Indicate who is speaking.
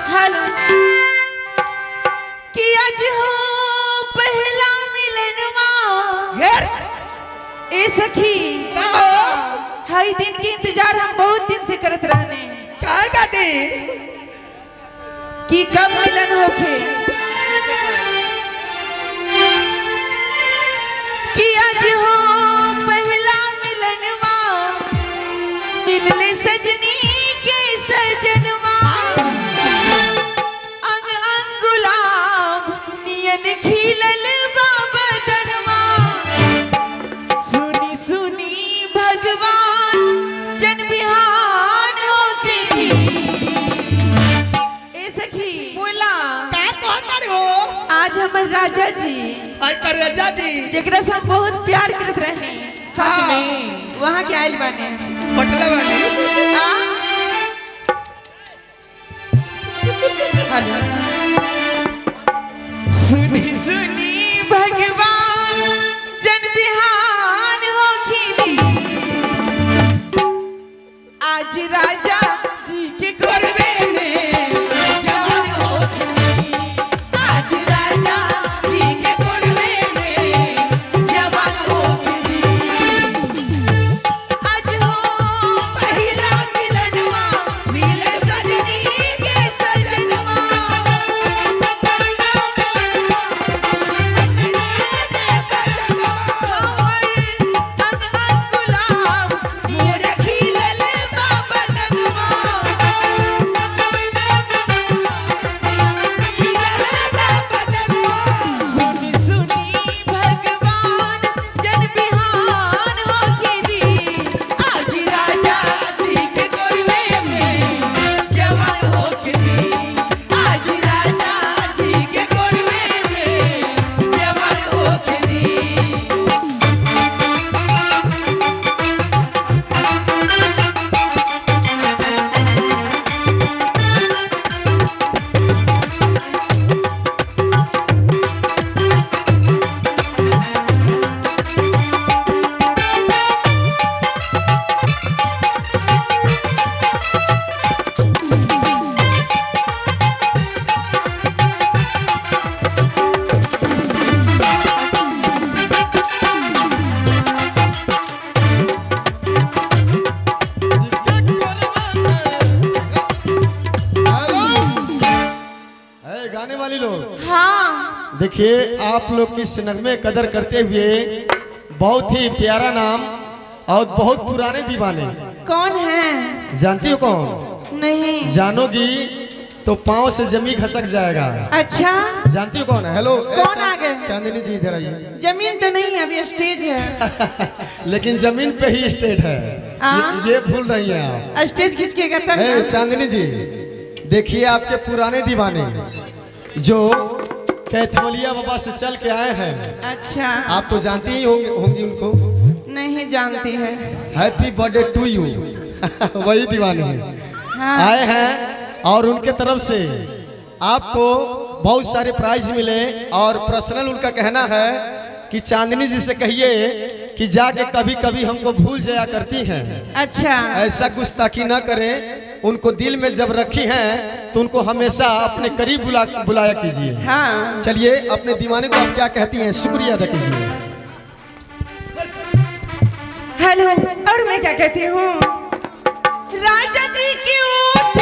Speaker 1: Hello कि आज हो पहला मिलनवा ए सखी हाई दिन के इंतजार हम बहुत दिन से करत रहने
Speaker 2: काय गाती
Speaker 1: कि कब मिलन होखे कि आज हो पहला मिलनवा मिलने सजनी के सजनवा अंग अंग गुलाब नियन खिलल बाबा दनवा सुनी सुनी भगवान जन बिहान होके दी ए सखी
Speaker 2: बोला का कहत हो
Speaker 1: आज हमर राजा जी
Speaker 2: आई करजा जी
Speaker 1: जेकरा से हम बहुत प्यार करत रहने
Speaker 2: सच में
Speaker 1: वहां के आइल बाने
Speaker 2: पटला वाली
Speaker 1: आ
Speaker 2: हेलो
Speaker 1: सुनी सुनी भगवान जन बिहान होखी दी आज राजा जी के करवे में जवान होखी दी आज राजा जी के करवे में जवान होखी दी आज हो पहला मिलनवा मिले सजनी के सजनवा
Speaker 3: गाने वाली लोग
Speaker 1: हाँ
Speaker 3: देखिए आप लोग की सिनर में कदर करते हुए बहुत ही प्यारा नाम और बहुत पुराने दीवाने
Speaker 1: कौन है
Speaker 3: जानती हो कौन
Speaker 1: नहीं
Speaker 3: जानोगी तो पाँव से जमी खसक जाएगा।
Speaker 1: अच्छा
Speaker 3: जानती हो कौन है? हेलो
Speaker 1: कौन आ गए?
Speaker 3: चांदनी जी इधर आइए।
Speaker 1: जमीन तो नहीं है अभी स्टेज है
Speaker 3: लेकिन जमीन पे ही स्टेट है ये भूल रही हैं आप।
Speaker 1: स्टेज खिंचकेगा तब ना।
Speaker 3: चांदनी जी देखिए आपके पुराने दीवाने जो कैथोलिया बाबा से चल के आए हैं
Speaker 1: अच्छा
Speaker 3: आप तो जानती ही होंगी उनको।
Speaker 1: नहीं जानती है।
Speaker 3: हैप्पी बर्थडे टू यू वही दीवाने हैं
Speaker 1: हाँ।
Speaker 3: आए हैं और उनके तरफ से आपको बहुत सारे प्राइज मिले और पर्सनल उनका कहना है कि चांदनी जी से कहिए कि जाके कभी कभी हमको भूल जाया करती हैं।
Speaker 1: अच्छा
Speaker 3: ऐसा गुस्ताखी ना करें, उनको दिल में जब रखी हैं तो उनको हमेशा अपने करीब बुलाया कीजिए।
Speaker 1: हाँ
Speaker 3: चलिए अपने दीवाने को आप क्या कहती हैं शुक्रिया अदा कीजिए।
Speaker 1: हेलो और मैं क्या कहती हूँ राजा जी की ऊँट